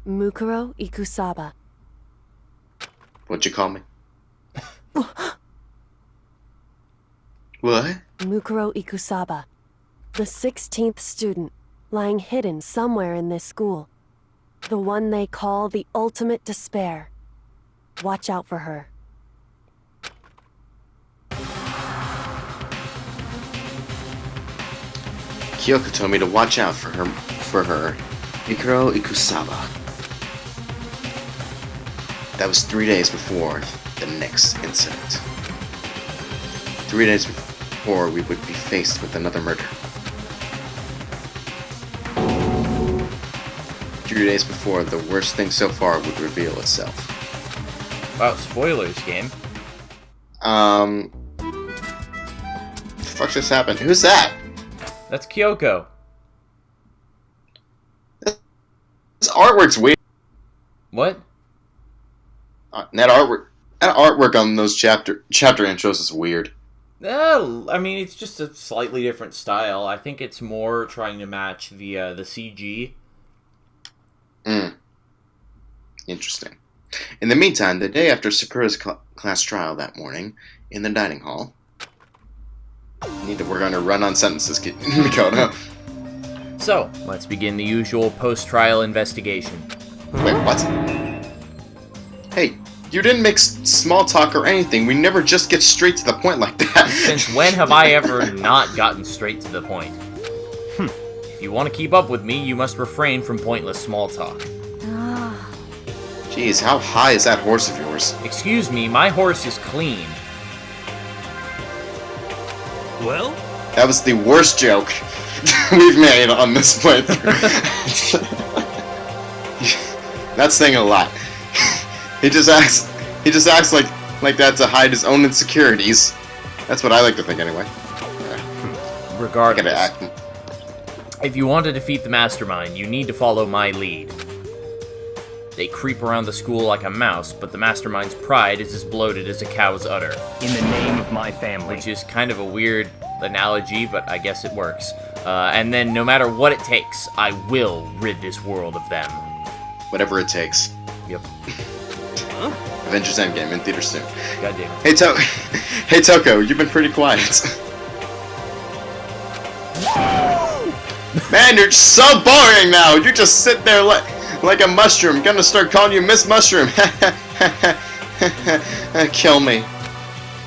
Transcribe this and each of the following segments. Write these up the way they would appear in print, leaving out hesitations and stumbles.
Mukuro Ikusaba. What'd you call me? What? Mukuro Ikusaba. The 16th student, lying hidden somewhere in this school. The one they call the ultimate despair. Watch out for her. Kyoko told me to watch out for her. Mikuro Ikusaba. That was 3 days before the next incident. 3 days before we would be faced with another murder. 3 days before the worst thing so far would reveal itself. Wow, spoilers, game. The fuck just happened? Who's that? That's Kyoko. This artwork's weird. What? That artwork on those chapter intros is weird. I mean, it's just a slightly different style. I think it's more trying to match the CG. Interesting. In the meantime, the day after Sakura's class trial that morning, in the dining hall... I need to work on a run-on sentences, Mikoto. So, let's begin the usual post-trial investigation. Wait, what? Hey, you didn't make small talk or anything. We never just get straight to the point like that. Since when have I ever not gotten straight to the point? If you want to keep up with me, you must refrain from pointless small talk. Jeez, how high is that horse of yours? Excuse me, my horse is clean. Well? That was the worst joke we've made on this playthrough. That's saying a lot. He just acts like that to hide his own insecurities. That's what I like to think anyway. Regardless, if you want to defeat the mastermind, you need to follow my lead. They creep around the school like a mouse, but the mastermind's pride is as bloated as a cow's udder. In the name of my family. Which is kind of a weird analogy, but I guess it works. And then, no matter what it takes, I will rid this world of them. Whatever it takes. Yep. Avengers Endgame in theaters soon. God damn it. Hey Toko, you've been pretty quiet. Man, you're so boring now. You just sit there like a mushroom. Gonna start calling you Miss Mushroom. Kill me.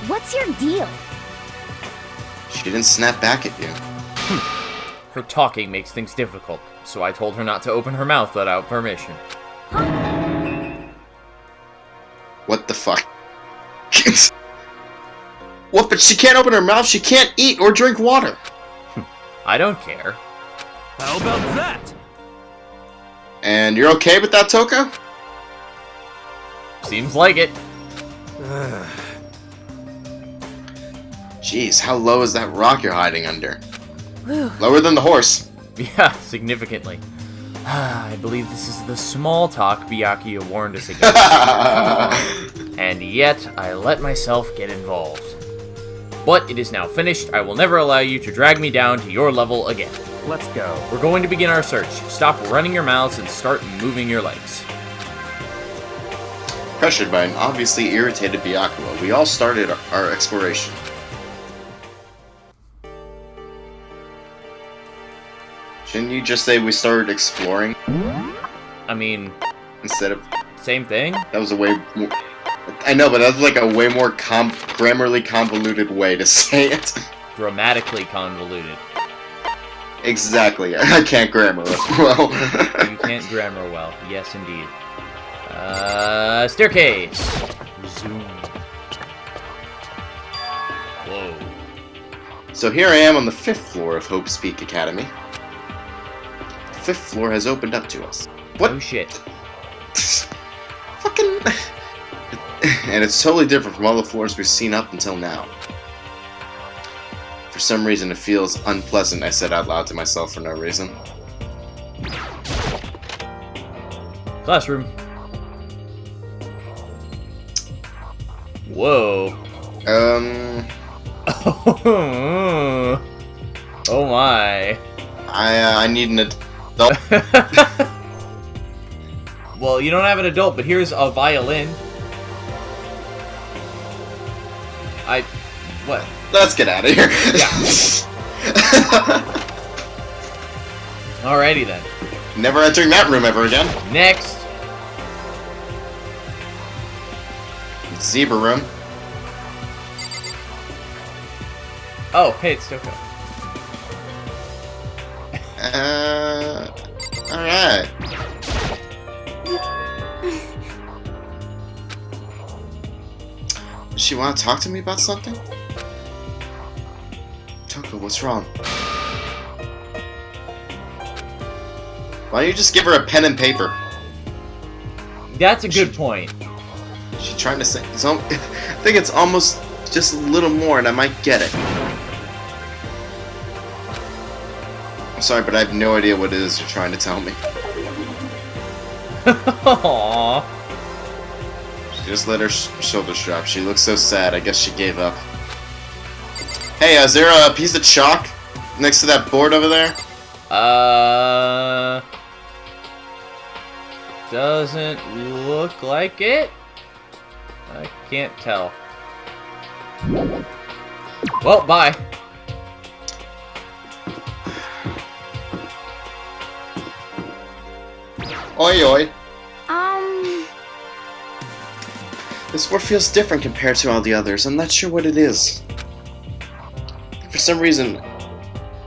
What's your deal? She didn't snap back at you. Her talking makes things difficult, so I told her not to open her mouth without permission. What the fuck? What? But she can't open her mouth. She can't eat or drink water. I don't care. How about that? And you're okay with that, Toko? Seems like it. Jeez, how low is that rock you're hiding under? Whew. Lower than the horse. Yeah, significantly. I believe this is the small talk Byakuya warned us against. And yet, I let myself get involved. But it is now finished. I will never allow you to drag me down to your level again. Let's go. We're going to begin our search. Stop running your mouths and start moving your legs. Pressured by an obviously irritated Byakuya, we all started our exploration. Shouldn't you just say we started exploring I mean, instead of... same thing? That was a way more... I know, but that's like a way more grammarly convoluted way to say it. Grammatically convoluted. Exactly. I can't grammar well. You can't grammar well. Yes, indeed. Staircase. Zoom. Whoa. So here I am on the 5th floor of Hope's Peak Academy. The 5th floor has opened up to us. What? Oh shit. Fucking... And it's totally different from all the floors we've seen up until now. For some reason it feels unpleasant, I said out loud to myself for no reason. Classroom. Whoa. Oh my. I need an adult. Well, you don't have an adult, but here's a violin. What? Let's get out of here. Yeah. Alrighty then. Never entering that room ever again. Next. Zebra room. Oh, hey, it's Kyoko. Alright. Does she want to talk to me about something? Kyoko, what's wrong? Why don't you just give her a pen and paper? That's a good point. She's trying to say... I think it's almost just a little more and I might get it. I'm sorry, but I have no idea what it is you're trying to tell me. Aww. She just let her shoulders drop. She looks so sad. I guess she gave up. Hey, is there a piece of chalk next to that board over there? Doesn't look like it. I can't tell. Well, bye. Oi, oi. This floor feels different compared to all the others. I'm not sure what it is. For some reason...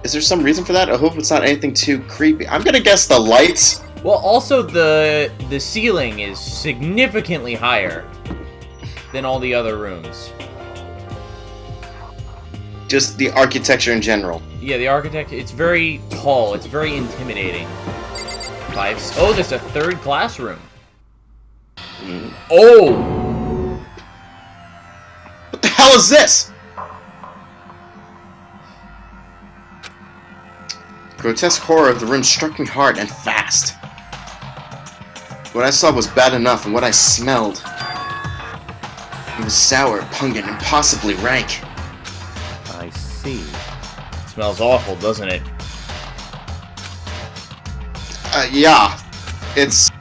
Is there some reason for that? I hope it's not anything too creepy. I'm gonna guess the lights. Well, also the ceiling is significantly higher than all the other rooms. Just the architecture in general. Yeah, the architect, it's very tall. It's very intimidating. Oh, there's a third classroom. Oh! What the hell is this? Grotesque horror of the room struck me hard and fast. What I saw was bad enough, and what I smelled... It was sour, pungent, and possibly rank. I see. It smells awful, doesn't it? Yeah. It's...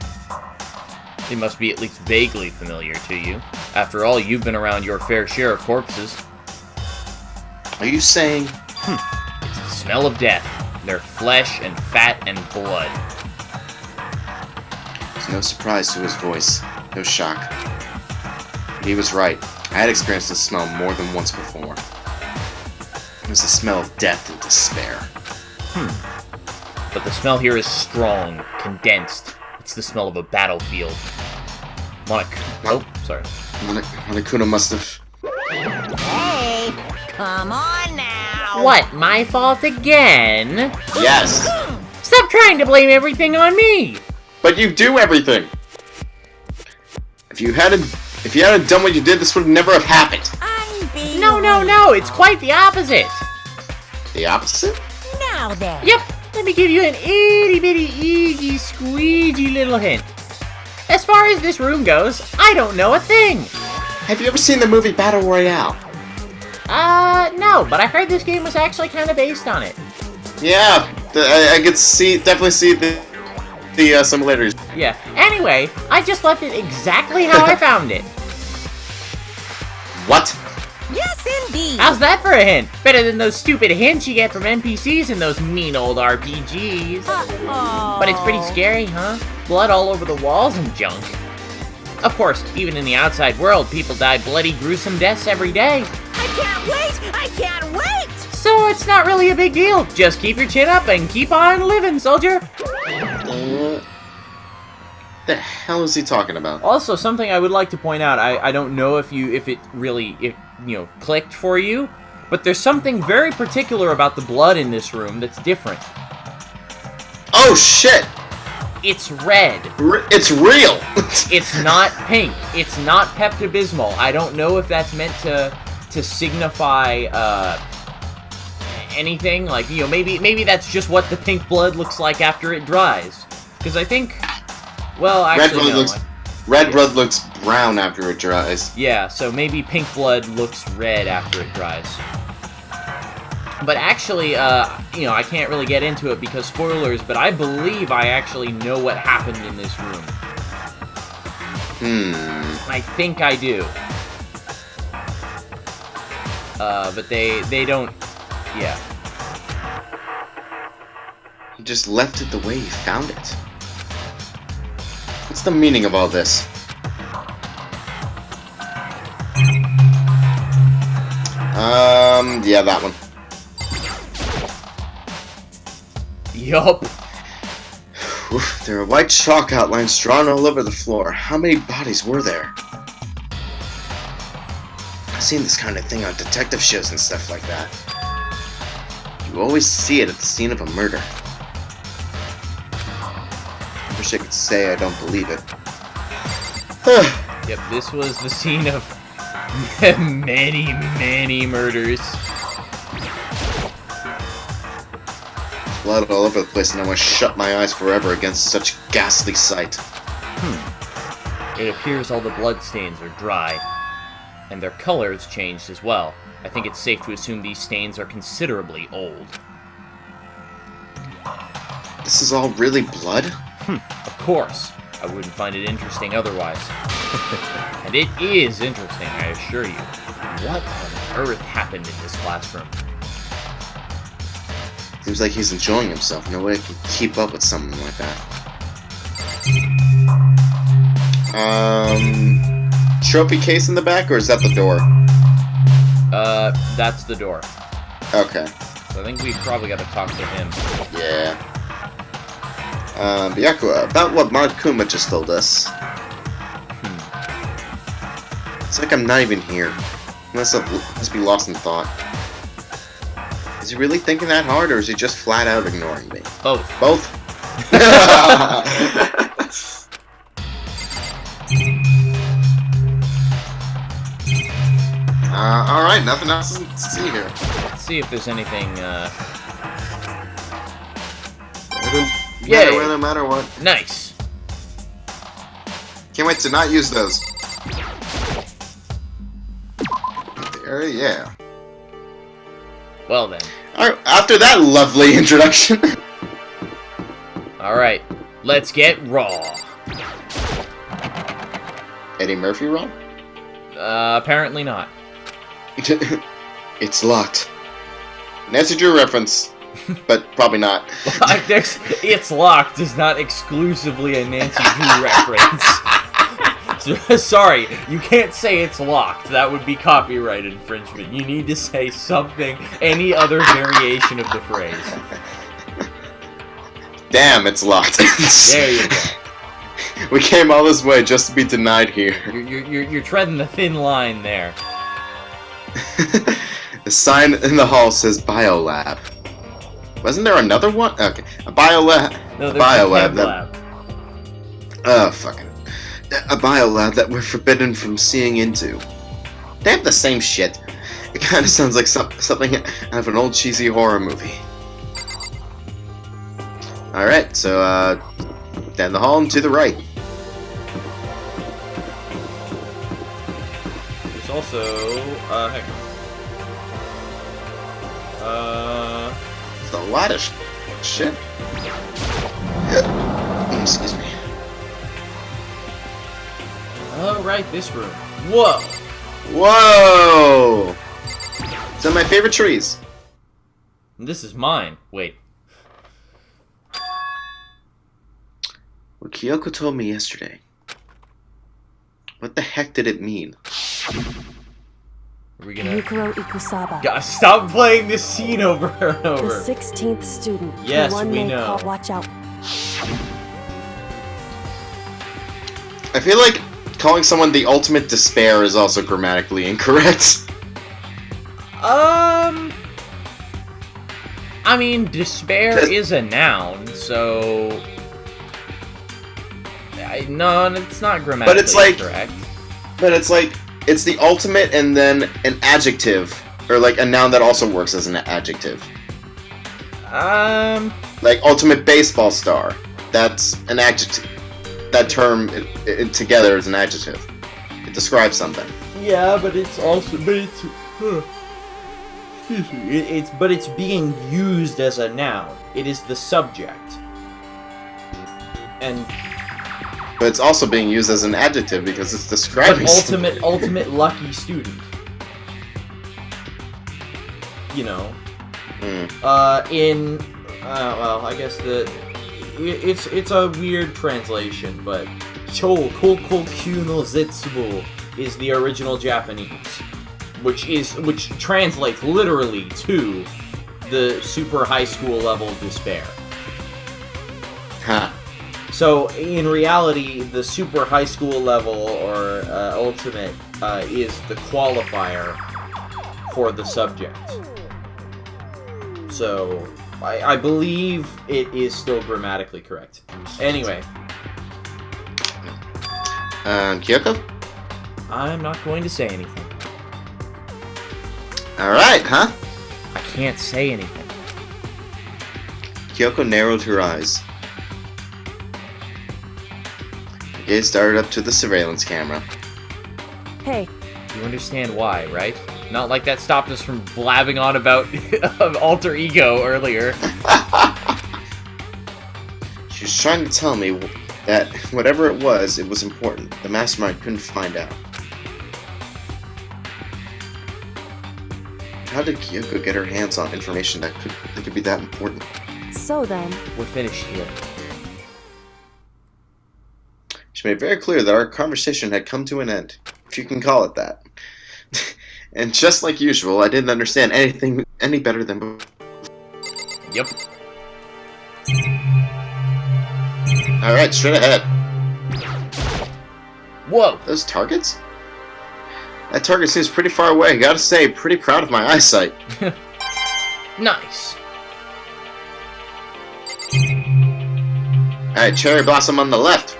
They must be at least vaguely familiar to you. After all, you've been around your fair share of corpses. Are you saying... It's the smell of death. Their flesh and fat and blood. There's no surprise to his voice. No shock. He was right. I had experienced this smell more than once before. It was the smell of death and despair. But the smell here is strong, condensed. It's the smell of a battlefield. Oh, sorry. Monokuma must have... Hey, come on now. What, my fault again? Yes! Stop trying to blame everything on me! But you do everything! If you hadn't done what you did, this would never have happened. I'm being... No, it's quite the opposite! The opposite? Now then. Yep, let me give you an itty-bitty, easy, squeegee little hint. As far as this room goes, I don't know a thing! Have you ever seen the movie Battle Royale? No, but I heard this game was actually kind of based on it. Yeah, I could definitely see the similarities. Yeah, anyway, I just left it exactly how I found it. What? Yes, indeed. How's that for a hint? Better than those stupid hints you get from NPCs in those mean old RPGs. But it's pretty scary, huh? Blood all over the walls and junk. Of course, even in the outside world, people die bloody, gruesome deaths every day. I can't wait! I can't wait! So it's not really a big deal. Just keep your chin up and keep on living, soldier. The hell is he talking about? Also, something I would like to point out, I don't know if it really clicked for you, but there's something very particular about the blood in this room that's different. Oh shit! It's red. It's real! It's not pink. It's not Pepto-Bismol. I don't know if that's meant to signify anything. Like, maybe that's just what the pink blood looks like after it dries. Because I think, well, actually, red blood looks brown after it dries. Yeah, so maybe pink blood looks red after it dries. But actually, I can't really get into it because spoilers, but I believe I actually know what happened in this room. I think I do. But they don't... Yeah. He just left it the way he found it. What's the meaning of all this? Yeah, that one. Yup. Oof, there are white chalk outlines drawn all over the floor. How many bodies were there? I've seen this kind of thing on detective shows and stuff like that. You always see it at the scene of a murder. I wish I could say I don't believe it. Yep, this was the scene of many murders. Blood all over the place, and I want to shut my eyes forever against such ghastly sight. It appears all the bloodstains are dry, and their color has changed as well. I think it's safe to assume these stains are considerably old. This is all really blood? Of course. I wouldn't find it interesting otherwise. And it is interesting, I assure you. What on earth happened in this classroom? Seems like he's enjoying himself. No way I can keep up with someone like that. Trophy case in the back, or is that the door? That's the door. Okay. So I think we probably got to talk to him. Yeah. Byakua, about what Monokuma just told us. It's like I'm not even here. I must be lost in thought. Is he really thinking that hard, or is he just flat out ignoring me? Both. Both? Alright, nothing else to see here. Let's see if there's anything, No matter what. Nice. Can't wait to not use those. There, yeah. Well then. Alright, after that lovely introduction. Alright, let's get raw. Eddie Murphy wrong? Apparently not. It's locked. Nancy Drew reference, but probably not. It's locked is not exclusively a Nancy Drew reference. Sorry, you can't say it's locked. That would be copyright infringement. You need to say something, any other variation of the phrase. Damn, it's locked. There you go. We came all this way just to be denied here. You're treading the thin line there. The sign in the hall says Biolab. Wasn't there another one? Okay, a Biolab. No, there's Biolab. a lab. Oh, fucking. A biolab that we're forbidden from seeing into. They have the same shit. It kind of sounds like something out of an old cheesy horror movie. Alright, so, down the hall and to the right. There's also, hang on. There's a lot of shit. Excuse me. Alright, this room. Whoa! Whoa! Some of my favorite trees. This is mine. Wait. What Kyoko told me yesterday. What the heck did it mean? Are we gonna... Yukiro Ikusaba. God, stop playing this scene over and The over. 16th student. Yes, the one we they know. call Watch out. I feel like calling someone the ultimate despair is also grammatically incorrect. I mean, despair is a noun, so... No, it's not grammatically correct. But it's like, it's the ultimate and then an adjective, or like a noun that also works as an adjective. Like ultimate baseball star. That's an adjective. That term together is an adjective. It describes something. Yeah, but it's also, but it's being used as a noun. It is the subject. And but it's also being used as an adjective because it's describing But ultimate lucky student. You know. Well, I guess it's a weird translation, but Chou Kokoku no Zetsubo is the original Japanese, which translates literally to the super high school level despair. Huh. So in reality, the super high school level or ultimate is the qualifier for the subject. So I believe it is still grammatically correct. Anyway. Kyoko? I'm not going to say anything. Alright, huh? I can't say anything. Kyoko narrowed her eyes. Her gaze started up to the surveillance camera. Hey, You understand why, right? Not like that stopped us from blabbing on about alter ego earlier. She was trying to tell me that whatever it was important. The mastermind couldn't find out. How did Kyoko get her hands on information that could be that important? so then, We're finished here. She made very clear that our conversation had come to an end, if you can call it that. And just like usual, I didn't understand anything any better than before. Yep. Alright, straight ahead. Whoa! Those targets? That target seems pretty far away. Gotta say, pretty proud of my eyesight. Nice. Alright, cherry blossom on the left.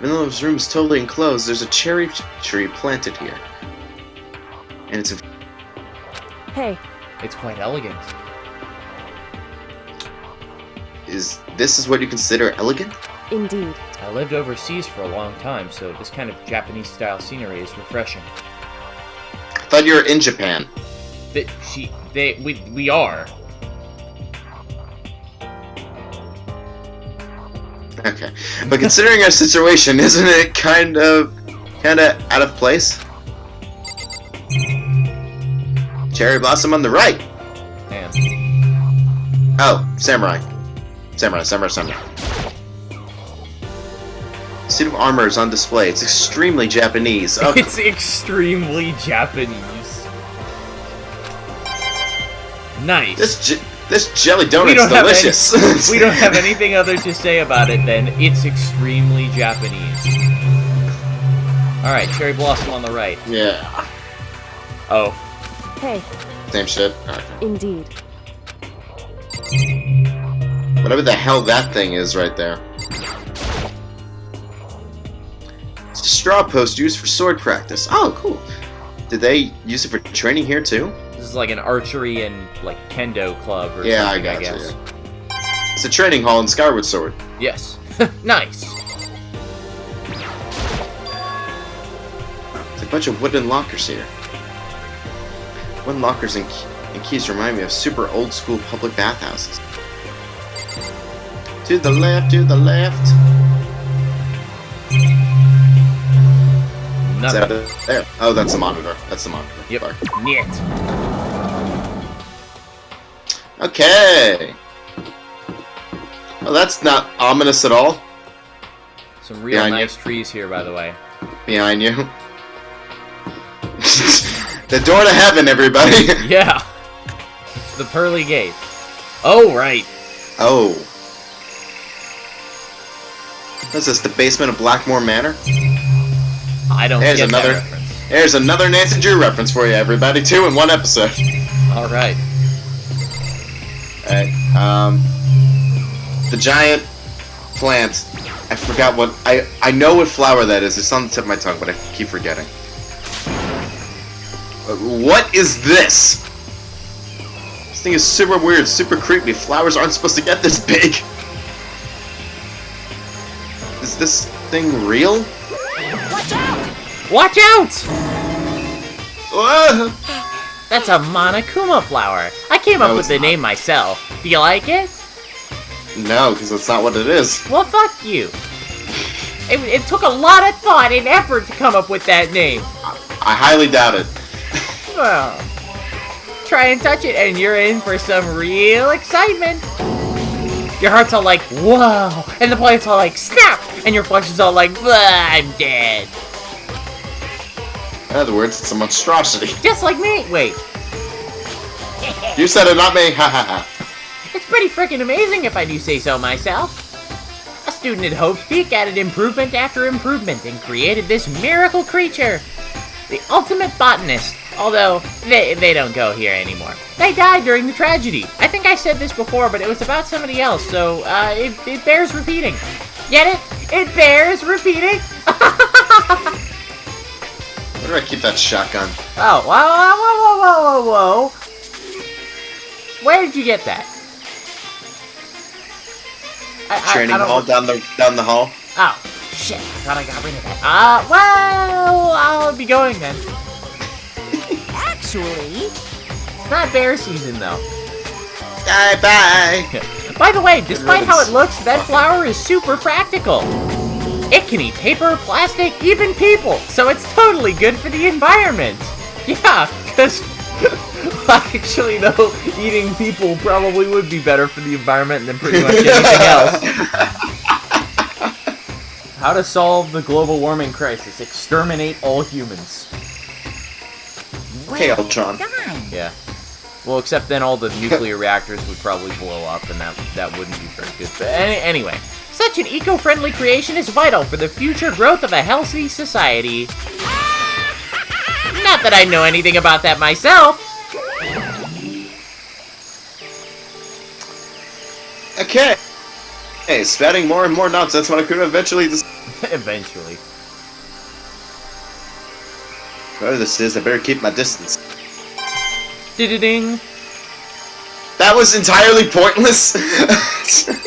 Even though this room is totally enclosed, there's a cherry tree planted here. And it's in... hey, It's quite elegant. This is what you consider elegant? indeed. I lived overseas for a long time, so this kind of Japanese-style scenery is refreshing. I thought you were in Japan. We are. Okay. But considering our situation, isn't it kind of out of place? Cherry blossom on the right. Man. Oh, samurai. Samurai. Suit of armor is on display. It's extremely Japanese. Oh, It's extremely Japanese. Nice. this jelly donut's delicious. We don't have anything other to say about it than it's extremely Japanese. Alright, cherry blossom on the right. Yeah. Oh. Hey, Same shit. Okay. indeed. Whatever the hell that thing is right there. It's a straw post used for sword practice. Oh, cool. Did they use it for training here too? This is like an archery and like kendo club or Yeah, something, I I gotcha, guess. yeah. It's a training hall in Skyward Sword. Yes. Nice. It's a bunch of wooden lockers here. Wooden lockers and keys remind me of super old school public bathhouses. To the left, to the left. Is that Nothing. there? Oh, that's the monitor. That's the monitor. Yep. Sorry. Niet. Okay. Well, that's not ominous at all. Some real Behind nice you. trees here, by the way. Behind you. The door to heaven, everybody. Yeah. It's the pearly gate. Oh, right. Oh. What's this, the basement of Blackmore Manor? I don't There's get another- that reference. There's another Nancy Drew reference for you, everybody. 2 in 1 episode. Alright. Alright, the giant plant. I forgot what... I know what flower that is. It's on the tip of my tongue, but I keep forgetting. What is this? This thing is super weird, super creepy. Flowers aren't supposed to get this big. Is this thing real? Watch out! Watch out! Whoa! That's a Monokuma flower. I came up No, with it's the not. name myself. Do you like it? No, because that's not what it is. Well, fuck you. It took a lot of thought and effort to come up with that name. I highly doubt it. Well, try and touch it and you're in for some real excitement. Your heart's all like, whoa, and the planet's all like, snap, and your flesh is all like, I'm dead. In other words, it's a monstrosity. Just like me. Wait. You said it, not me. Ha ha ha. It's pretty freaking amazing if I do say so myself. A student at Hope's Peak added improvement after improvement and created this miracle creature. The ultimate botanist. Although, they don't go here anymore. They died during the tragedy. I think I said this before, but it was about somebody else, so it bears repeating. Get it? It bears repeating? Where do I keep that shotgun? Oh, whoa. Where did you get that? Training I don't hall down the hall. Oh, shit. I thought I got rid of that. Well, I'll be going then. Actually, It's not bear season, though. Bye. By the way, despite how it ribbons. looks, that flower is super practical. It can eat paper, plastic, even people, so it's totally good for the environment. Yeah, because actually, though, eating people probably would be better for the environment than pretty much anything else. How to solve the global warming crisis. Exterminate all humans. Okay, Ultron. Yeah. Well, except then all the nuclear reactors would probably blow up, and that wouldn't be very good. But anyway, such an eco-friendly creation is vital for the future growth of a healthy society. Not that I know anything about that myself. Okay. Hey, spouting more and more nonsense when I could eventually. Eventually. Whatever this is, I better keep my distance. Ding. That was entirely pointless.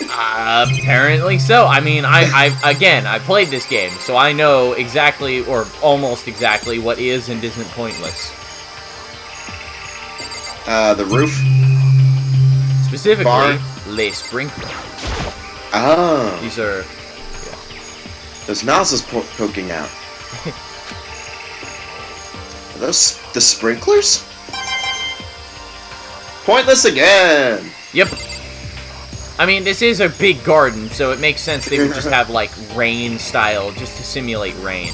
Apparently so. I mean, I played this game, so I know exactly, or almost exactly, what is and isn't pointless. The roof. Specifically, Bar. Les Sprinkler. Oh. These are... Those nozzles poking out. Are those the sprinklers? Pointless again! Yep. I mean, this is a big garden, so it makes sense they would just have, like, rain style, just to simulate rain.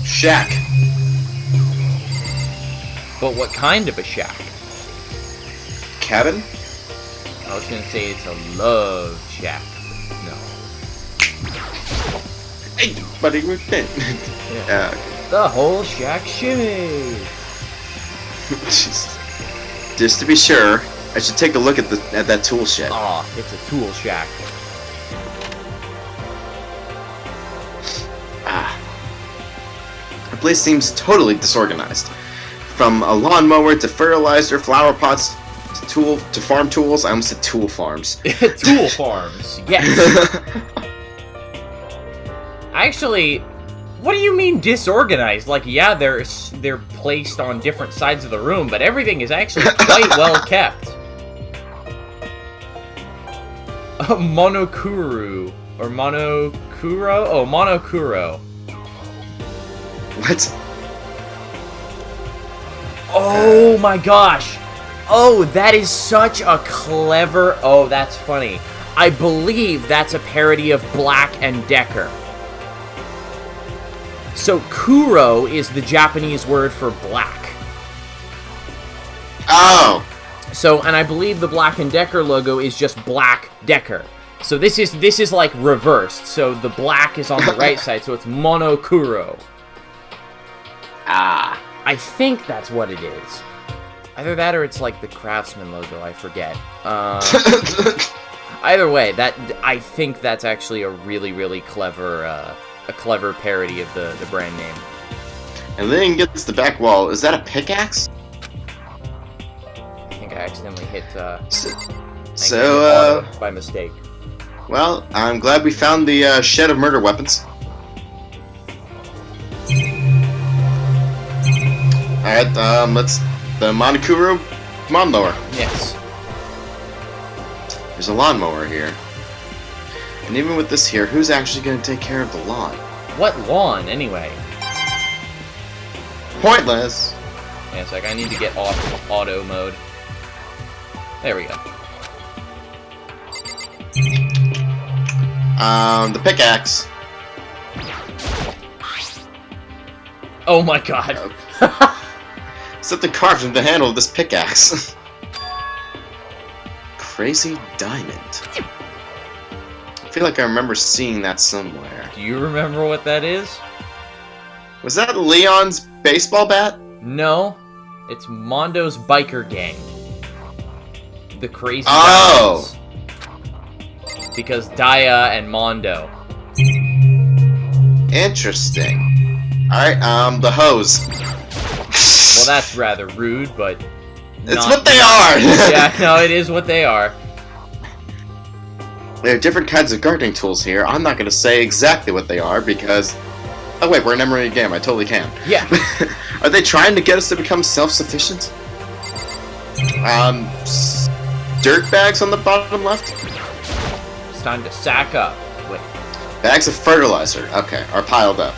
Shack. But what kind of a shack? Cabin? I was gonna say it's a love shack. No. Hey, buddy, we're dead. Yeah. The whole shack shimmy! Just to be sure, I should take a look at that tool shed. Aw, it's a tool shack. The place seems totally disorganized. From a lawnmower to fertilizer, flower pots, to farm tools. I almost said tool farms. Tool farms, yes. Actually, what do you mean disorganized? Like, yeah, they're placed on different sides of the room, but everything is actually quite well kept. Monokuru. Or Monokuro? Oh, Monokuro. What? Oh my gosh! Oh, that is such a clever... Oh, that's funny. I believe that's a parody of Black and Decker. So, Kuro is the Japanese word for black. Oh! So, and I believe the Black and Decker logo is just Black Decker. So this is like reversed. So the black is on the right side, so it's Monokuro. Ah. I think that's what it is. Either that or it's like the Craftsman logo, I forget. Either way, I think that's actually a really, really clever, a clever parody of the brand name. And then gets the back wall. Is that a pickaxe? I think I accidentally hit, So, by mistake. well, I'm glad we found the shed of murder weapons. Alright, let's... The Monokuro lawnmower. Yes. There's a lawnmower here. And even with this here, who's actually going to take care of the lawn? What lawn, anyway? Pointless! Yeah, it's like I need to get off auto mode. There we go. The pickaxe. Oh my god. Something carved into the handle of this pickaxe. Crazy diamond. I feel like I remember seeing that somewhere. Do you remember what that is? Was that Leon's baseball bat? No. It's Mondo's biker gang. The Crazy Oh! Diamonds. Because Daya and Mondo. Interesting. Alright, the hose. Well, that's rather rude, but... It's what they are! Yeah, no, it is what they are. There are different kinds of gardening tools here. I'm not going to say exactly what they are because... Oh wait, we're in a game. I totally can. Yeah. Are they trying to get us to become self-sufficient? Dirt bags on the bottom left? It's time to sack up. Wait. Bags of fertilizer, okay, are piled up.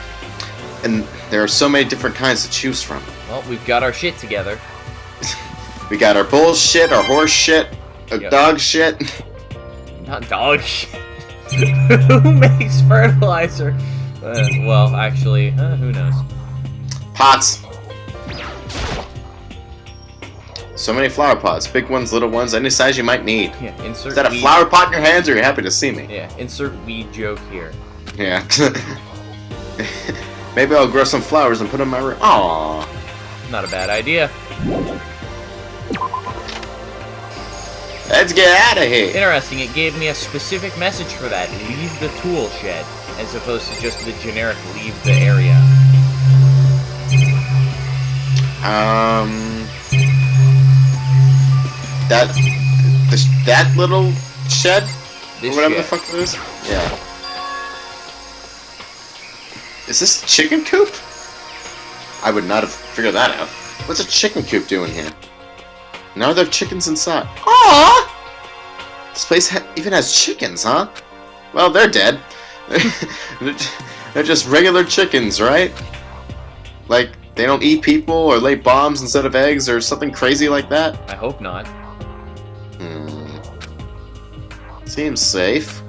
And there are so many different kinds to choose from. Well, we've got our shit together. We got our bullshit, our horse shit, our Yep. dog shit. Not dog shit. Who makes fertilizer? Well, actually, who knows? Pots. So many flower pots, big ones, little ones, any size you might need. Yeah, insert Is that a weed. flower pot in your hands, or are you happy to see me? Yeah, insert weed joke here. Yeah. Maybe I'll grow some flowers and put them in my room. Aww. Not a bad idea. Let's get out of here. Interesting, it gave me a specific message for that. Leave the tool shed, as opposed to just the generic leave the area. That little shed? This Or whatever shed. the fuck it is? Yeah. Is this a chicken coop? I would not have figured that out. What's a chicken coop doing here? Now there are chickens inside. Aww! This place even has chickens, huh? Well, they're dead. They're just regular chickens, right? Like, they don't eat people or lay bombs instead of eggs or something crazy like that? I hope not. Seems safe.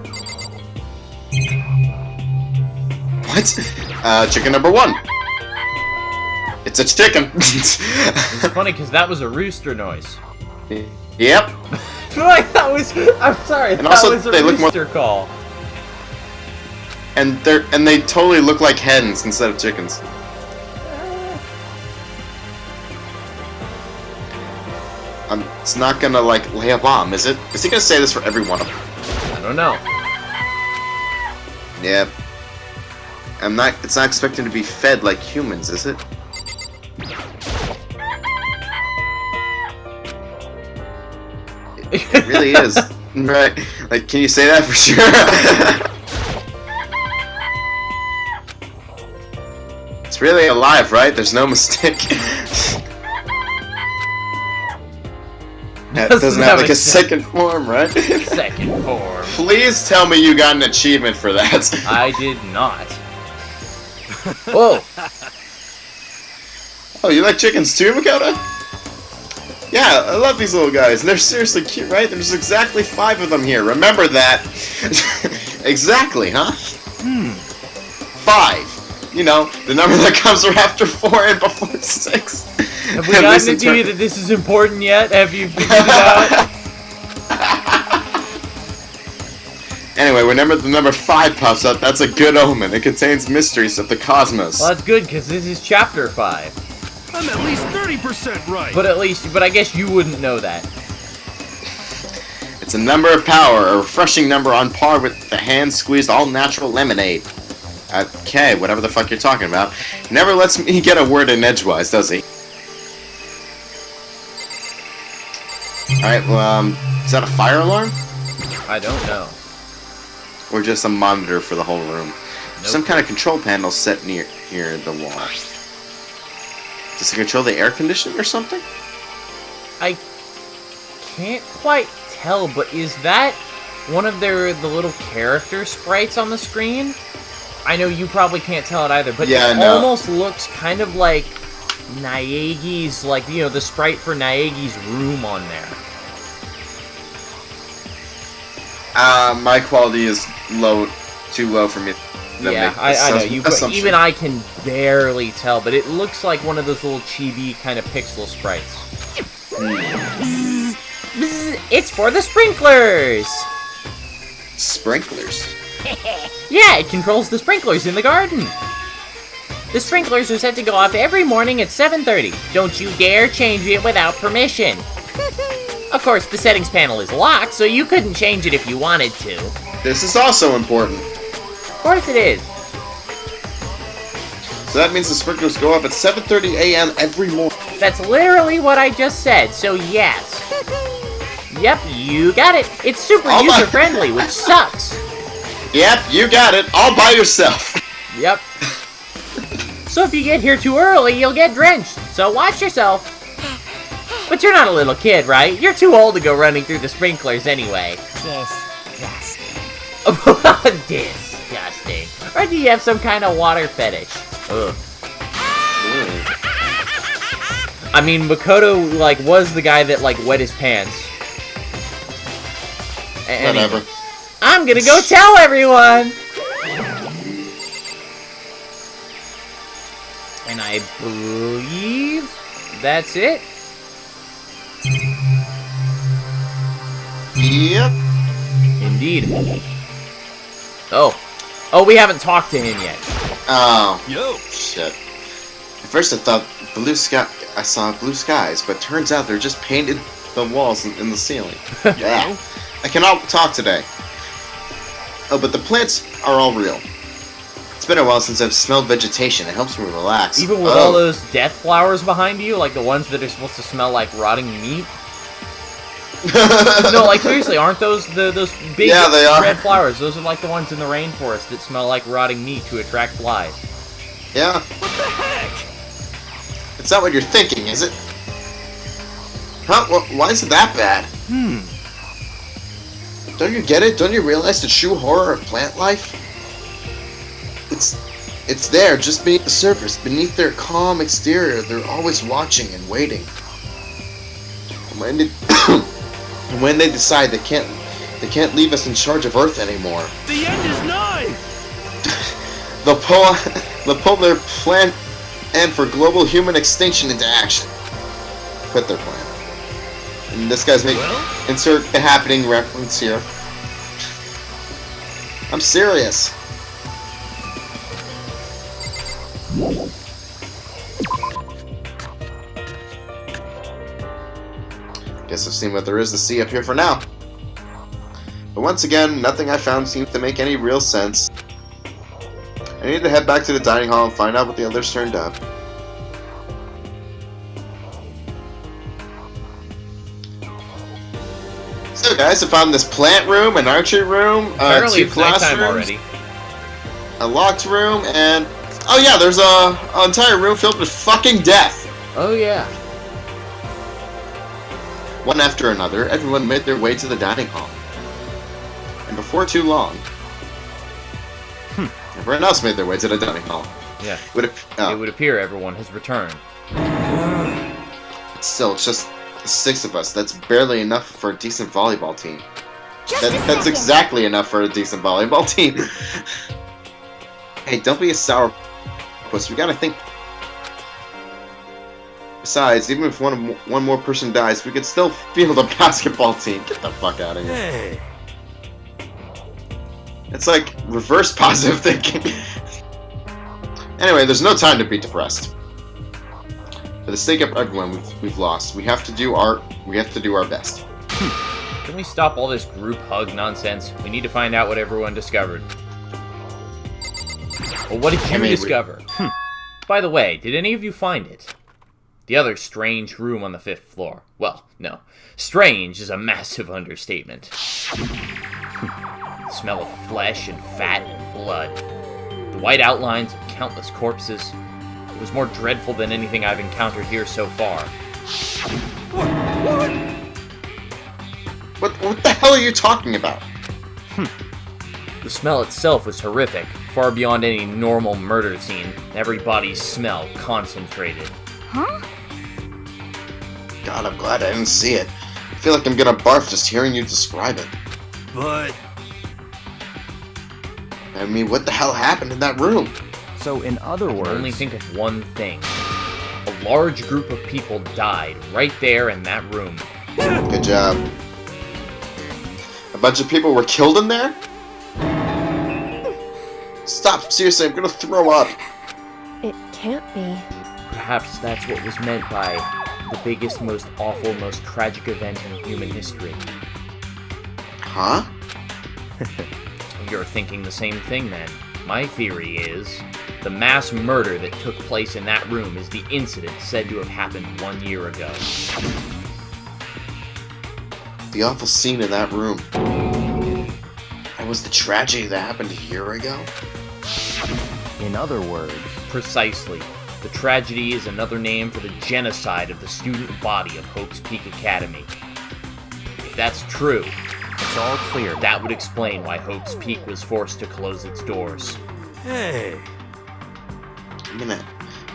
What? Chicken number 1. It's a chicken. It's funny because that was a rooster noise. Yep. Like that was. I'm sorry. And that also, was a they look more- rooster call. And they totally look like hens instead of chickens. It's not gonna like lay a bomb, is it? Is he gonna say this for every one of them? I don't know. Yep. It's not expected to be fed like humans, is it? It really is. Right. Like, can you say that for sure? It's really alive, right? There's no mistake. That doesn't have like a second form, right? Second form. Please tell me you got an achievement for that. I did not. Whoa. Oh, you like chickens too, Makoto? Yeah, I love these little guys. They're seriously cute, right? There's exactly 5 of them here. Remember that. Exactly, huh? 5. You know, the number that comes after 4 and before 6. Have we gotten to you that this is important yet? Have you figured it out? Anyway, whenever the number 5 pops up, that's a good omen. It contains mysteries of the cosmos. Well, that's good because this is chapter 5. I'm at least 30% right. But I guess you wouldn't know that. It's a number of power, a refreshing number on par with the hand-squeezed all-natural lemonade. Okay, whatever the fuck you're talking about. Never lets me get a word in edgewise, does he? Alright, well, is that a fire alarm? I don't know. Or just a monitor for the whole room? Nope. Some kind of control panel set near the wall. Does it control the air conditioning or something? I can't quite tell, but is that one of the little character sprites on the screen? I know you probably can't tell it either, but Yeah, it no. almost looks kind of like Naegi's, like, you know, the sprite for Naegi's room on there. My quality is too low for me. Yeah, I know. Even I can barely tell, but it looks like one of those little chibi kind of pixel sprites. Bzz, bzz, it's for the sprinklers! Sprinklers? Yeah, it controls the sprinklers in the garden. The sprinklers are set to go off every morning at 7:30. Don't you dare change it without permission. Of course, the settings panel is locked, so you couldn't change it if you wanted to. This is also important. Of course it is. So that means the sprinklers go off at 7:30 a.m. every morning. That's literally what I just said, so yes. Yep, you got it. It's super Oh my- user-friendly, which sucks. Yep, you got it. All by yourself. Yep. So if you get here too early, you'll get drenched, so watch yourself. But you're not a little kid, right? You're too old to go running through the sprinklers anyway. Disgusting. Disgusting. Or do you have some kind of water fetish? Ugh. I mean, Makoto, like, was the guy that, like, wet his pants. Whatever. I'm gonna go tell everyone! And I believe that's it. Yep. Indeed. Oh, we haven't talked to him yet. Oh. Yo. Shit. At first I thought I saw blue skies, but turns out they're just painted the walls in the ceiling. Yeah. I cannot talk today. Oh, but the plants are all real. It's been a while since I've smelled vegetation. It helps me relax. Even with all those death flowers behind you, like the ones that are supposed to smell like rotting meat. No, like seriously, aren't those those big Yeah, they are. red flowers? Those are like the ones in the rainforest that smell like rotting meat to attract flies. Yeah. What the heck? It's not what you're thinking, is it? Huh? Well, why is it that bad? Don't you get it? Don't you realize the true horror of plant life? It's there, just beneath the surface. Beneath their calm exterior, they're always watching and waiting. And when they decide they can't leave us in charge of Earth anymore, The end is nigh! they'll pull their plan and for global human extinction into action. Quit their plan. And this guy's making insert the happening reference here. I'm serious. Guess I've seen what there is to see up here for now. But once again, nothing I found seems to make any real sense. I need to head back to the dining hall and find out what the others turned up. So guys, I found this plant room, an archery room, Apparently two it's nighttime classrooms, already. a locked room, and oh yeah, there's an entire room filled with fucking death. Oh yeah. One after another, everyone made their way to the dining hall. And before too long, everyone else made their way to the dining hall. Yeah. It It would appear everyone has returned. Still, it's just 6 of us. That's barely enough for a decent volleyball team. That's exactly enough for a decent volleyball team. Hey, don't be a sourpuss. We gotta think. Besides, even if one more person dies, we could still field a basketball team. Get the fuck out of here. Hey. It's like reverse positive thinking. Anyway, there's no time to be depressed. For the sake of everyone we've lost, we have to do our best. Can we stop all this group hug nonsense? We need to find out what everyone discovered. Well, what did you discover? By the way, did any of you find it? The other strange room on the 5th floor. Well, no. Strange is a massive understatement. The smell of flesh and fat and blood. The white outlines of countless corpses. It was more dreadful than anything I've encountered here so far. What? What the hell are you talking about? The smell itself was horrific, far beyond any normal murder scene. Every body's smell concentrated. Huh? God, I'm glad I didn't see it. I feel like I'm gonna barf just hearing you describe it. But I mean, what the hell happened in that room? So, in other I can words, only think of one thing. A large group of people died right there in that room. Good job. A bunch of people were killed in there? Stop, seriously, I'm gonna throw up. It can't be. Perhaps that's what was meant by the biggest, most awful, most tragic event in human history. Huh? You're thinking the same thing then. My theory is, the mass murder that took place in that room is the incident said to have happened 1 year ago. The awful scene in that room. That was the tragedy that happened a year ago? in other words, Precisely. The tragedy is another name for the genocide of the student body of Hope's Peak Academy. If that's true, it's all clear. that would explain why Hope's Peak was forced to close its doors. hey, I mean,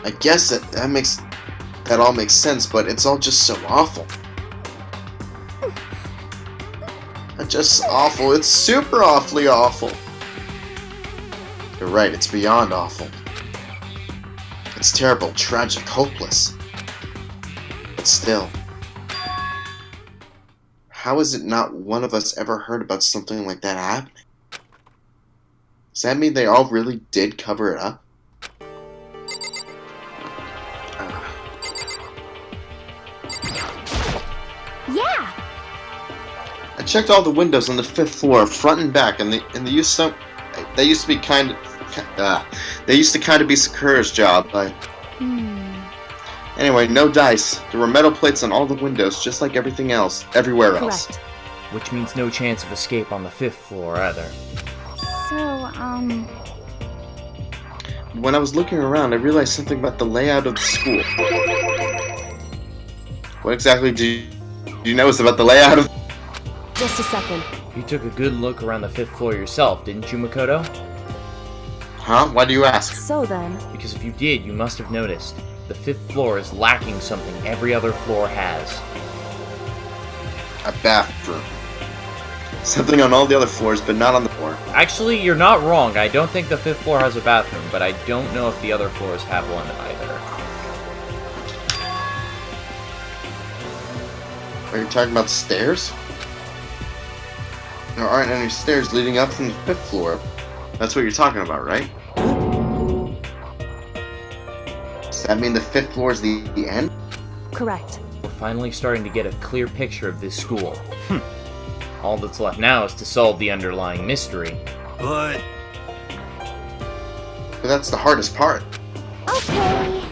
I guess that all makes sense, but it's all just so awful. Not just awful, it's super awfully awful. You're right, it's beyond awful. It's terrible, tragic, hopeless. But still, how is it not one of us ever heard about something like that happening? Does that mean they all really did cover it up? Yeah! I checked all the windows on the 5th floor, front and back, and they used to be kind of be Sakura's job. But anyway, no dice. There were metal plates on all the windows, just like everything else, everywhere else. Correct. Which means no chance of escape on the 5th floor either. So, When I was looking around, I realized something about the layout of the school. What exactly do you notice about the layout of? Just a second. You took a good look around the 5th floor yourself, didn't you, Makoto? Huh? Why do you ask? So then, Because if you did, you must have noticed. The 5th floor is lacking something every other floor has. A bathroom. Something on all the other floors, but not on the floor. Actually, you're not wrong. I don't think the 5th floor has a bathroom, but I don't know if the other floors have one either. Are you talking about stairs? There aren't any stairs leading up from the 5th floor. That's what you're talking about, right? Does that mean the 5th floor is the end? correct. We're finally starting to get a clear picture of this school. All that's left now is to solve the underlying mystery. but But that's the hardest part. okay.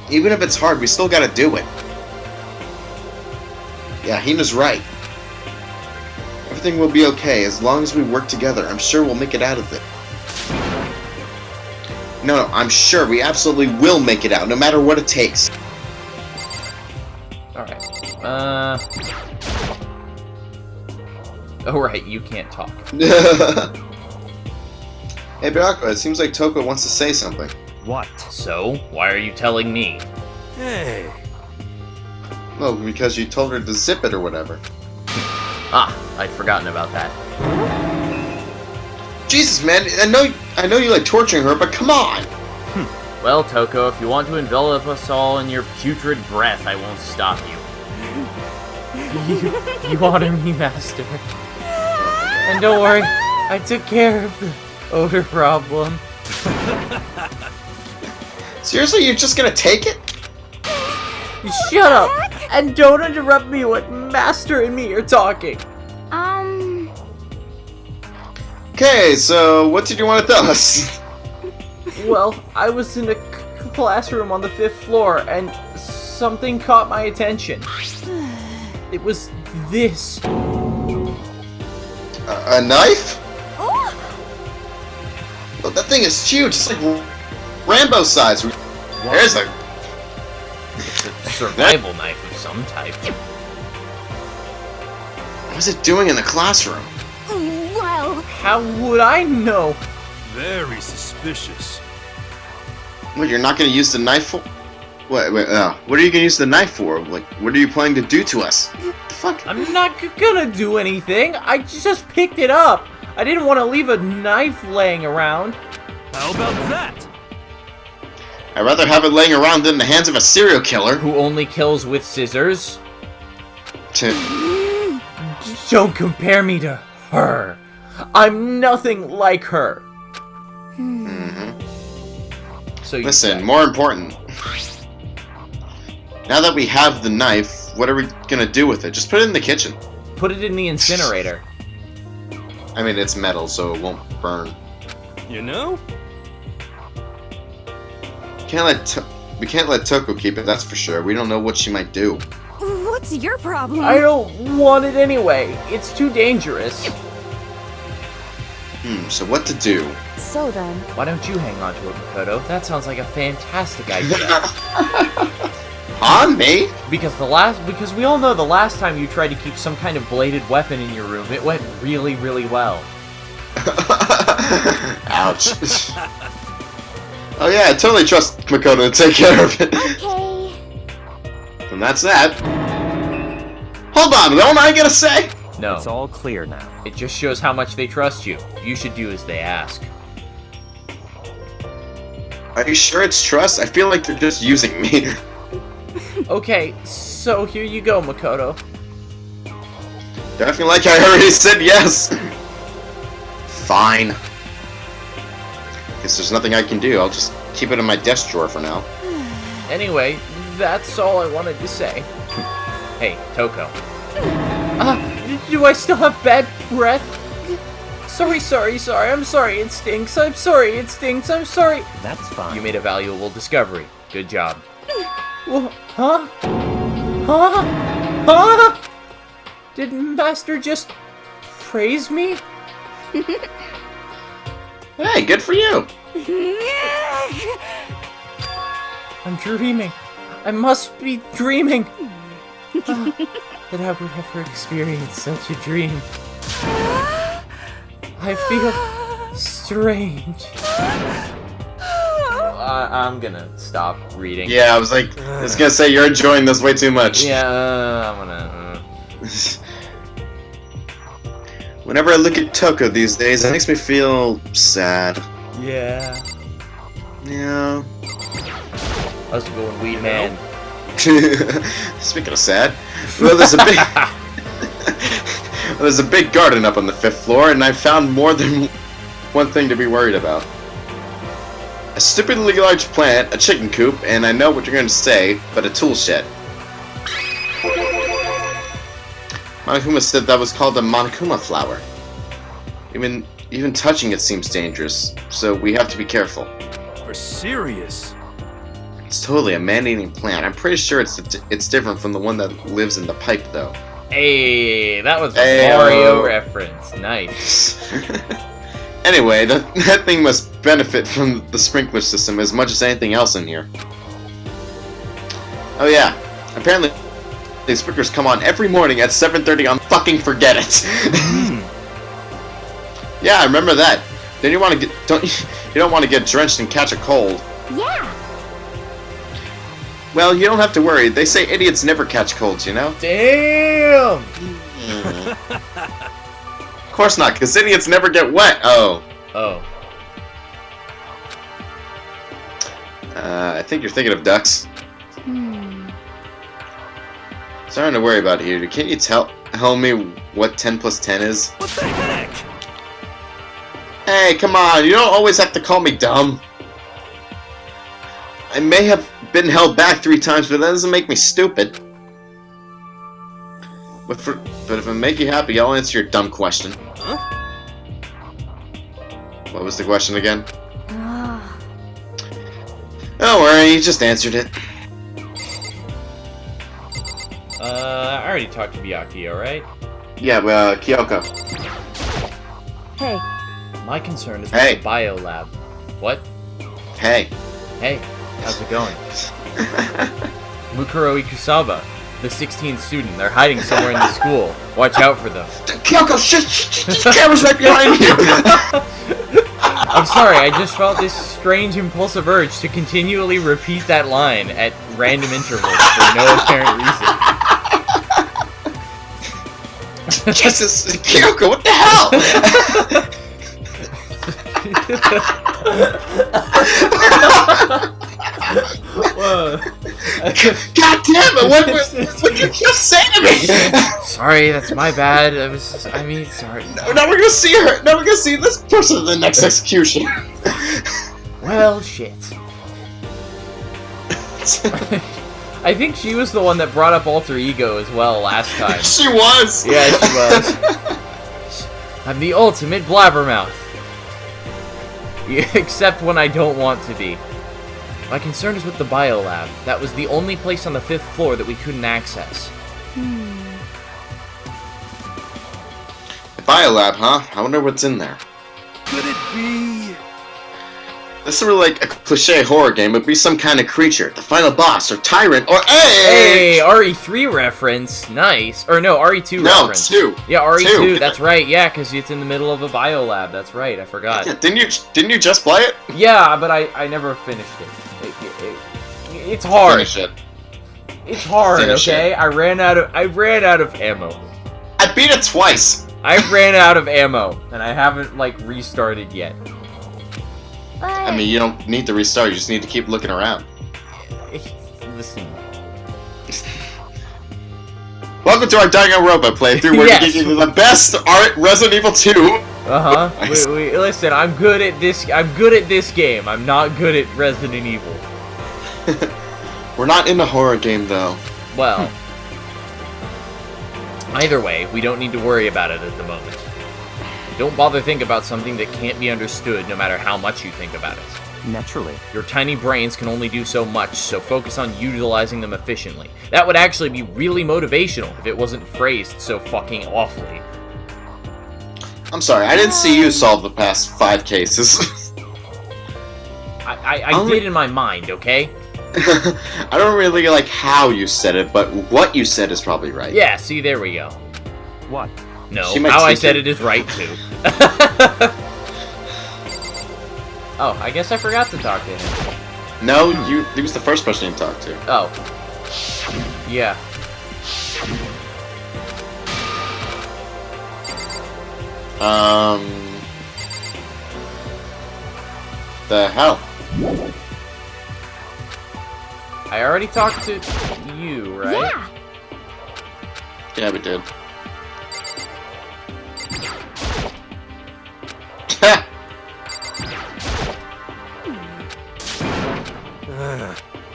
Even if it's hard, we still gotta do it. Yeah, Hina's right. Everything will be okay as long as we work together. I'm sure we'll make it out of it. No, I'm sure we absolutely will make it out, no matter what it takes. Alright. Oh, right, you can't talk. Hey, Byako, it seems like Toko wants to say something. what? So, why are you telling me? hey, No, because you told her to zip it or whatever. Ah, I'd forgotten about that. Jesus, man, I know you like torturing her, but come on! Well, Toko, if you want to envelop us all in your putrid breath, I won't stop you. You honor me, Master. And don't worry, I took care of the odor problem. Seriously, you're just gonna take it? You shut up! And don't interrupt me when Master and me are talking! Okay, so what did you want to tell us? Well, I was in a classroom on the 5th floor, and something caught my attention. It was this. A knife? Well, that thing is huge. It's like Rambo size. There's a... It's a survival knife of some type. was it doing in the classroom? Well, How would I know? Very suspicious. What, you're not gonna use the knife for? What are you gonna use the knife for? Like, what are you planning to do to us? The fuck? I'm not gonna do anything. I just picked it up. I didn't want to leave a knife laying around. How about that? I'd rather have it laying around than in the hands of a serial killer. Who only kills with scissors? To Don't compare me to her. I'm nothing like her. So you listen, said. more important. Now that we have the knife, what are we gonna do with it? Just put it in the kitchen. Put it in the incinerator. I mean, it's metal, so it won't burn. You know? We can't let Toko keep it, that's for sure. We don't know what she might do. what's your problem? I don't want it anyway. It's too dangerous. So what to do? So then, Why don't you hang on to it, Makoto? That sounds like a fantastic idea. On me? Because we all know the last time you tried to keep some kind of bladed weapon in your room, it went really, really well. Ouch. Oh yeah, I totally trust Makoto to take care of it. Okay. And that's that. Hold on, what am I gonna say? No, It's all clear now. it just shows how much they trust you. You should do as they ask. Are you sure it's trust? I feel like they're just using me. Okay, so here you go, Makoto. Definitely like I already said yes. Fine. Guess there's nothing I can do. I'll just keep it in my desk drawer for now. Anyway, that's all I wanted to say. Hey, Toko. Do I still have bad breath? Sorry, I'm sorry it stinks. I'm sorry it stinks. I'm sorry. That's fine. You made a valuable discovery. Good job. Huh? Huh? Huh? Did Master just praise me? Hey, good for you. I'm dreaming. I must be dreaming. That I would ever experience such a dream. I feel strange. I'm gonna stop reading. Yeah, I was gonna say you're enjoying this way too much. Yeah, I'm gonna. Whenever I look at Toko these days, it makes me feel sad. Yeah. Yeah. How's it going, weed man? Speaking of sad, well, there's a big garden up on the 5th floor, and I found more than one thing to be worried about. A stupidly large plant, a chicken coop, and I know what you're going to say, but a tool shed. Monokuma said that was called a Monokuma flower. Even touching it seems dangerous, so we have to be careful. For serious? It's totally a man-eating plant. I'm pretty sure it's different from the one that lives in the pipe, though. Hey, that was a Ayo. Mario reference. Nice. Anyway, that thing must benefit from the sprinkler system as much as anything else in here. Oh yeah, apparently the sprinklers come on every morning at 7:30 on fucking forget it. Yeah, I remember that. Then you don't want to get drenched and catch a cold. Yeah. Well, you don't have to worry. They say idiots never catch colds, you know? Damn. Of course not, because idiots never get wet. Oh. Oh. I think you're thinking of ducks. Starting to worry about here. Can't you tell me what 10 plus 10 is? What the heck? Hey, come on. You don't always have to call me dumb. I may have been held back 3 times, but that doesn't make me stupid. But if it make you happy, I'll answer your dumb question. Huh? What was the question again? Don't worry, you just answered it. I already talked to Byakuya, alright? Yeah, Kyoko. hey, My concern is with Hey. the bio lab. What? Hey. Hey, how's it going? Mukuro Ikusaba. the 16th student. They're hiding somewhere in the school. Watch out for them. Kyoko, shh! This camera's right behind you! I'm sorry, I just felt this strange impulsive urge to continually repeat that line at random intervals for no apparent reason. Jesus, Kyoko, what the hell? Whoa. God damn it! What did you just say to me? Sorry, that's my bad. Sorry. Now we're gonna see her. Now we're gonna see this person in the next execution. Well, shit. I think she was the one that brought up alter ego as well last time. She was. Yeah, she was. I'm the ultimate blabbermouth. Except when I don't want to be. My concern is with the biolab. That was the only place on the 5th floor that we couldn't access. The biolab, huh? I wonder what's in there. Could it be? This is really like a cliche horror game. It'd be some kind of creature, the final boss, or tyrant, or hey! Hey, RE3 reference. Nice. Or no, RE2 No, reference. 2. Yeah, RE2. 2. That's right. Yeah, because it's in the middle of a biolab. That's right. I forgot. Yeah, didn't you just play it? Yeah, but I never finished it. It's hard. Finish it. It's hard. Finish Okay, it. I ran out of ammo. I beat it twice. I ran out of ammo, and I haven't like restarted yet. I mean, you don't need to restart. You just need to keep looking around. Listen. Welcome to our Danganronpa playthrough, where Yes. we give you the best art Resident Evil 2. Nice. Listen, I'm good at this. I'm good at this game. I'm not good at Resident Evil. We're not in a horror game, though. Well, either way, we don't need to worry about it at the moment. Don't bother think about something that can't be understood, no matter how much you think about it. Naturally. Your tiny brains can only do so much, so focus on utilizing them efficiently. That would actually be really motivational if it wasn't phrased so fucking awfully. I'm sorry, I didn't see you solve the past 5 cases. I did in my mind, okay? I don't really like how you said it, but what you said is probably right. Yeah, see, there we go. What? No, She might how I take said it. it is right, too. Oh, I guess I forgot to talk to him. No, he was the first person you talked to. Oh. Yeah. The hell? I already talked to you, right? Yeah. Yeah, we did.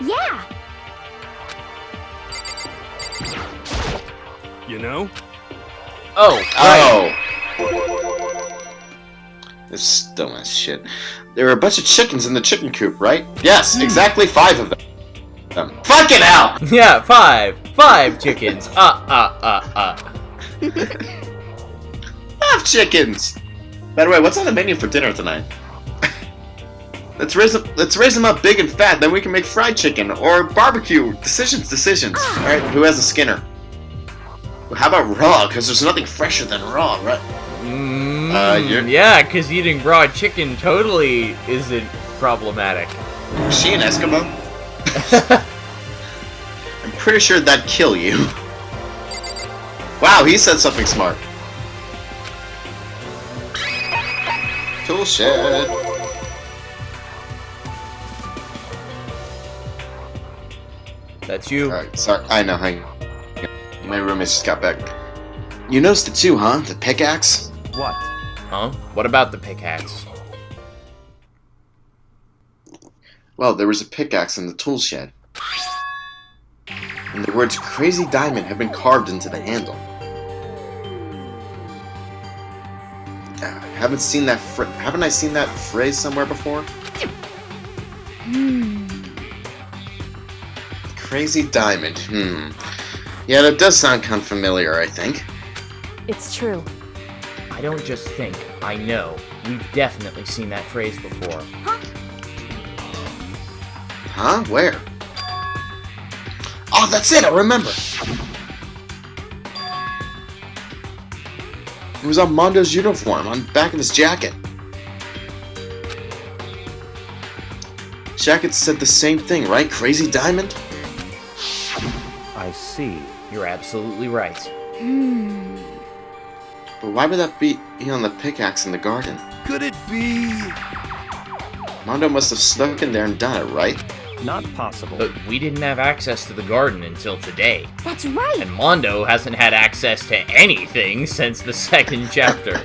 Yeah. You know? Oh, right. Oh! This dumbass shit. There were a bunch of chickens in the chicken coop, right? Yes, exactly 5 of them. Fucking hell! Yeah, 5 chickens. 5 chickens! By the way, what's on the menu for dinner tonight? Let's raise them up big and fat, then we can make fried chicken or barbecue. Decisions. Alright, who has a Skinner? Well, how about raw? Because there's nothing fresher than raw, right? Yeah, because eating raw chicken totally isn't problematic. Is she an Eskimo? I'm pretty sure that'd kill you. Wow, he said something smart. Tool shed. That's you. Alright, sorry. I know, hang on. My roommates just got back. You noticed it too, huh? The pickaxe? What? Huh? What about the pickaxe? Well, there was a pickaxe in the tool shed. And the words Crazy Diamond have been carved into the handle. Haven't I seen that phrase somewhere before? Crazy Diamond, Yeah, that does sound kind of familiar, I think. It's true. I don't just think, I know. We've definitely seen that phrase before. Huh? Where? Oh, that's it, I remember! It was on Mondo's uniform, on the back of his jacket. Jacket said the same thing, right? Crazy Diamond? I see. You're absolutely right. But why would that be on the pickaxe in the garden? Could it be? Mondo must have snuck in there and done it, right? Not possible. But we didn't have access to the garden until today. That's right. And Mondo hasn't had access to anything since the second chapter.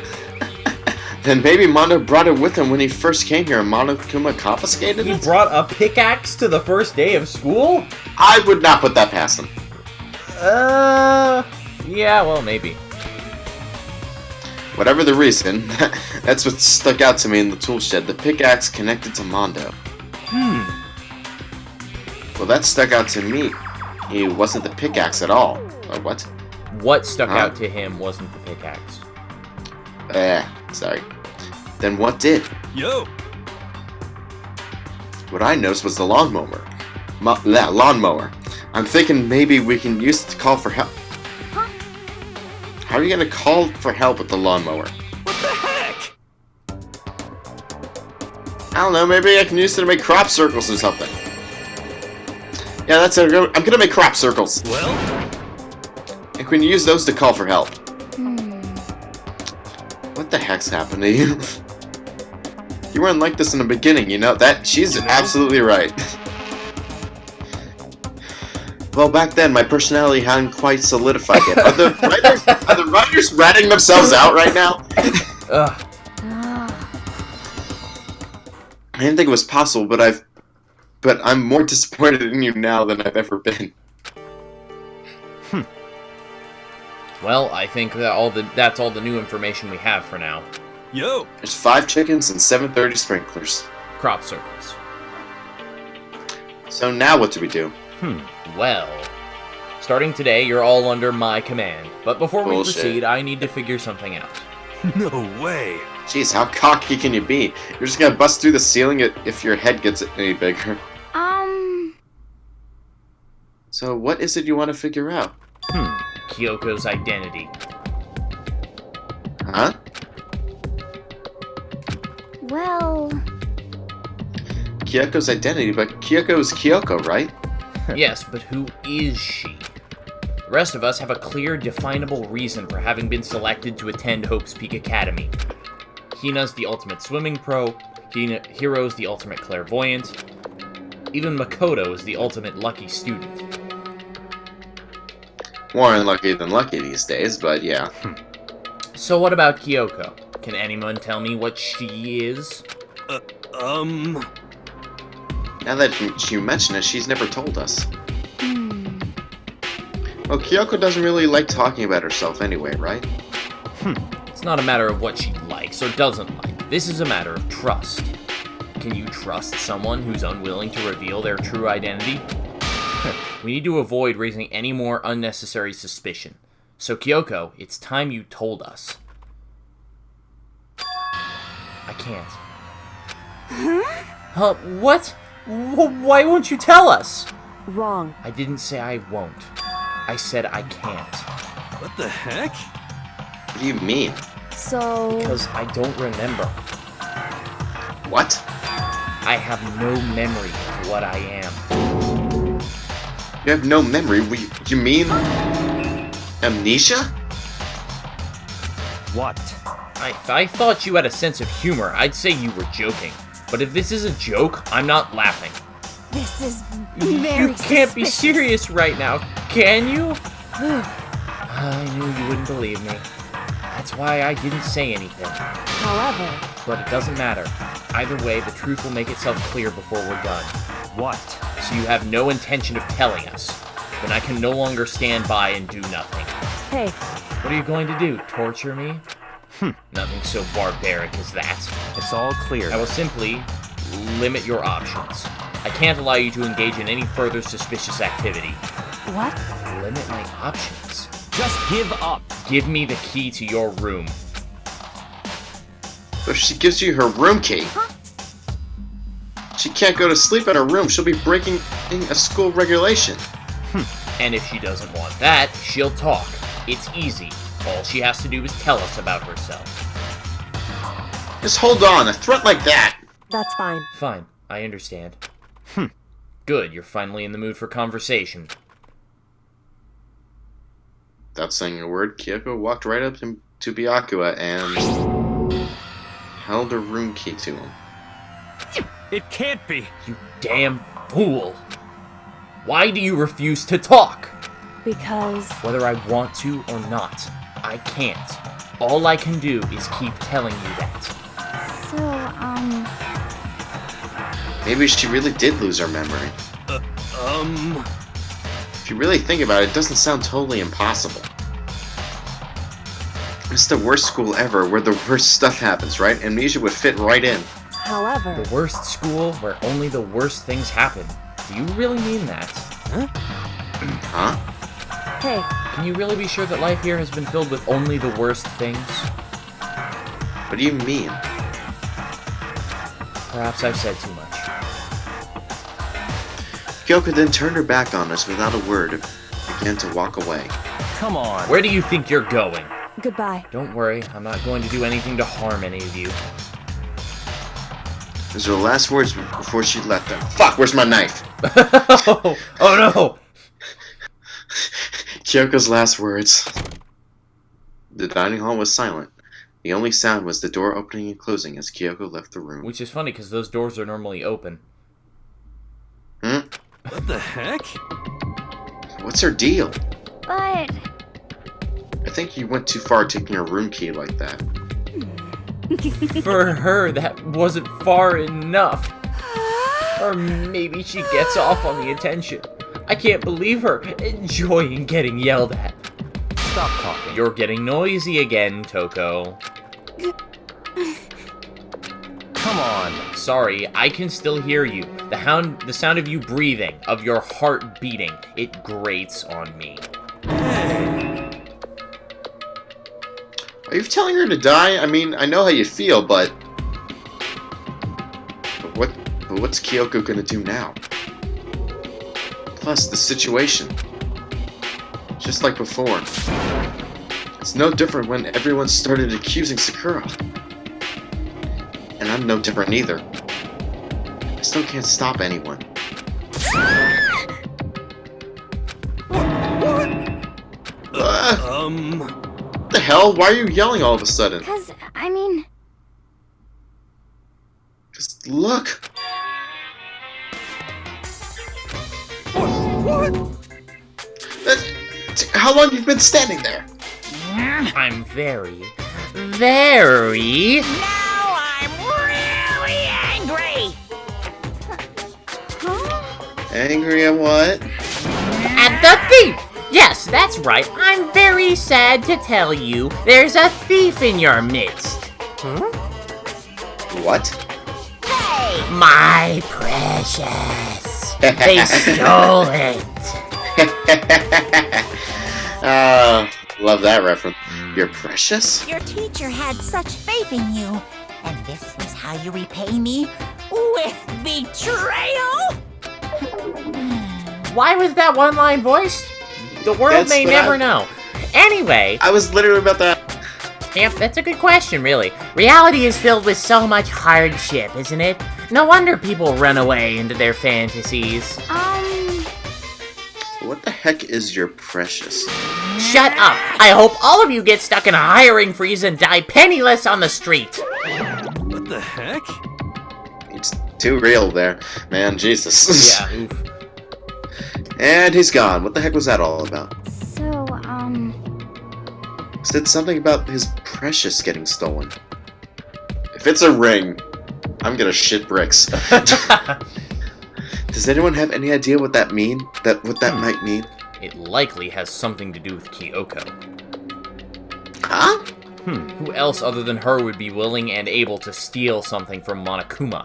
Then maybe Mondo brought it with him when he first came here and Monokuma confiscated He it? brought a pickaxe to the first day of school? I would not put that past him. Yeah, well, maybe. Whatever the reason, that's what stuck out to me in the tool shed. The pickaxe connected to Mondo. Well, that stuck out to me. It wasn't the pickaxe at all. What? What stuck Huh? out to him wasn't the pickaxe. Sorry. Then what did? Yo! What I noticed was the lawnmower. Lawnmower. I'm thinking maybe we can use it to call for help. Huh? How are you gonna call for help with the lawnmower? What the heck? I don't know, maybe I can use it to make crop circles or something. Yeah, that's it. I'm gonna make crop circles. Well, And we can use those to call for help. What the heck's happened to you? You weren't like this in the beginning, you know? She's absolutely right. Well, back then, my personality hadn't quite solidified yet. Are the writers ratting themselves out right now? Ugh. I didn't think it was possible, but I'm more disappointed in you now than I've ever been. Well, I think that's all the new information we have for now. yo! There's 5 chickens and 730 sprinklers. Crop circles. So now what do we do? Well, starting today, you're all under my command. But before we Bullshit. proceed, I need to figure something out. No way! Jeez, how cocky can you be? You're just gonna bust through the ceiling if your head gets any bigger. So what is it you want to figure out? Kyoko's identity. Huh? Well, Kyoko's identity, but Kyoko is Kyoko, right? Yes, but who is she? The rest of us have a clear, definable reason for having been selected to attend Hope's Peak Academy. Hina's the ultimate swimming pro, Hiro's the ultimate clairvoyant, even Makoto is the ultimate lucky student. More unlucky than lucky these days, but yeah. So what about Kyoko? Can anyone tell me what she is? Now that you mention it, she's never told us. Well, Kyoko doesn't really like talking about herself anyway, right? It's not a matter of what she likes or doesn't like. This is a matter of trust. Can you trust someone who's unwilling to reveal their true identity? We need to avoid raising any more unnecessary suspicion. So Kyoko, it's time you told us. I can't. Huh? What? Why won't you tell us? Wrong. I didn't say I won't. I said I can't. What the heck? What do you mean? So, Because I don't remember. What? I have no memory of what I am. You have no memory? You mean... amnesia? What? I thought you had a sense of humor. I'd say you were joking. But if this is a joke, I'm not laughing. this is very You can't be suspicious. serious right now, can you? I knew you wouldn't believe me. That's why I didn't say anything. however, But it doesn't matter. Either way, the truth will make itself clear before we're done. What? So you have no intention of telling us. Then I can no longer stand by and do nothing. hey, What are you going to do? Torture me? Nothing so barbaric as that. It's all clear. I will simply limit your options. I can't allow you to engage in any further suspicious activity. what? Limit my options? Just give up. Give me the key to your room. If she gives you her room key, she can't go to sleep in her room. She'll be breaking a school regulation. And if she doesn't want that, she'll talk. It's easy. All she has to do is tell us about herself. Just hold on, a threat like that! That's fine. Fine, I understand. Good, you're finally in the mood for conversation. Without saying a word, Kyoko walked right up to Byakuya and held her room key to him. It can't be. You damn fool! Why do you refuse to talk? Because Whether I want to or not, I can't. All I can do is keep telling you that. So, Maybe she really did lose her memory. If you really think about it, it doesn't sound totally impossible. It's the worst school ever where the worst stuff happens, right? Amnesia would fit right in. however, The worst school where only the worst things happen. Do you really mean that? Huh? hey, Can you really be sure that life here has been filled with only the worst things? What do you mean? Perhaps I've said too much. Kyoko then turned her back on us without a word and began to walk away. Come on. Where do you think you're going? goodbye. Don't worry, I'm not going to do anything to harm any of you. Those were the last words before she left them. Fuck, where's my knife? Oh no! Kyoko's last words. The dining hall was silent. The only sound was the door opening and closing as Kyoko left the room. Which is funny, because those doors are normally open. What the heck? What's her deal? but I think you went too far taking her room key like that. For her, that wasn't far enough. Or maybe she gets off on the attention. I can't believe her enjoying getting yelled at. Stop talking. You're getting noisy again, Toko. Come on. Sorry, I can still hear you. The sound of you breathing, of your heart beating, it grates on me. Are you telling her to die? I mean, I know how you feel, but what's Kyoko gonna do now? Plus, the situation. Just like before. It's no different when everyone started accusing Sakura. And I'm no different either. I still can't stop anyone. What the hell? Why are you yelling all of a sudden? because, I mean, Just look. How long you've been standing there? I'm very, very... Now I'm really angry! huh? Angry at what? At the thief! Yes, that's right. I'm very sad to tell you there's a thief in your midst. What? Hey! My precious. They stole it. Love that reference. You're precious? Your teacher had such faith in you, and this is how you repay me? With betrayal? Why was that one line voiced? The world That's may what never I- know. Anyway, I was literally about that. yep, that's a good question, really. Reality is filled with so much hardship, isn't it? No wonder people run away into their fantasies. What the heck is your precious? Shut up! I hope all of you get stuck in a hiring freeze and die penniless on the street. What the heck? It's too real there. Man, Jesus. Yeah, oof. And he's gone. What the heck was that all about? So, Said something about his precious getting stolen. If it's a ring, I'm gonna shit bricks. Does anyone have any idea what that mean? What that might mean? It likely has something to do with Kyoko. Huh? Who else other than her would be willing and able to steal something from Monokuma?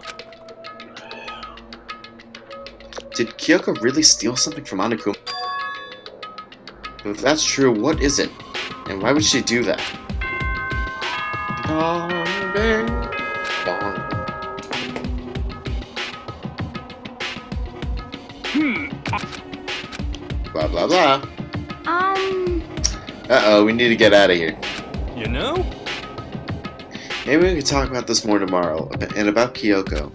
Did Kyoko really steal something from Monokuma? If that's true, what is it? And why would she do that? Bong, bong. Blah, blah, blah. Uh-oh, we need to get out of here. You know? Maybe we could talk about this more tomorrow, and about Kyoko.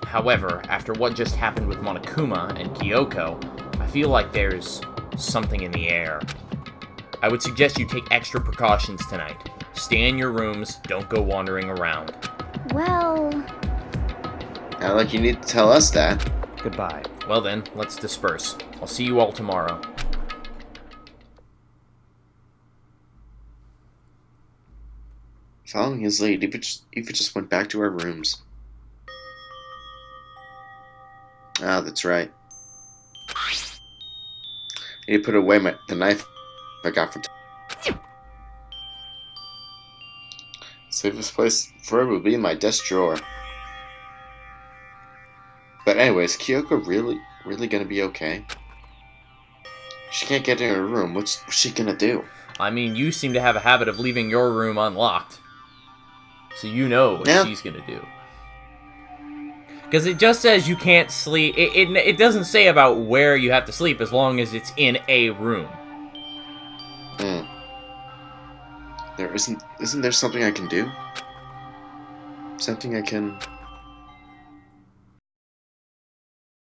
However, after what just happened with Monokuma and Kyoko, I feel like there's something in the air. I would suggest you take extra precautions tonight. Stay in your rooms, don't go wandering around. Well, Not like you need to tell us that. Goodbye. Well then, let's disperse. I'll see you all tomorrow. Following his lead, Eva just went back to our rooms. Ah, that's right. I need to put away the knife I got from... Safest place forever will be in my desk drawer. But anyways, Kyoko really gonna be okay? She can't get in her room. What's she gonna do? I mean, you seem to have a habit of leaving your room unlocked. So you know what she's gonna do. Because it just says you can't sleep. It doesn't say about where you have to sleep as long as it's in a room. Isn't there something I can do? Something I can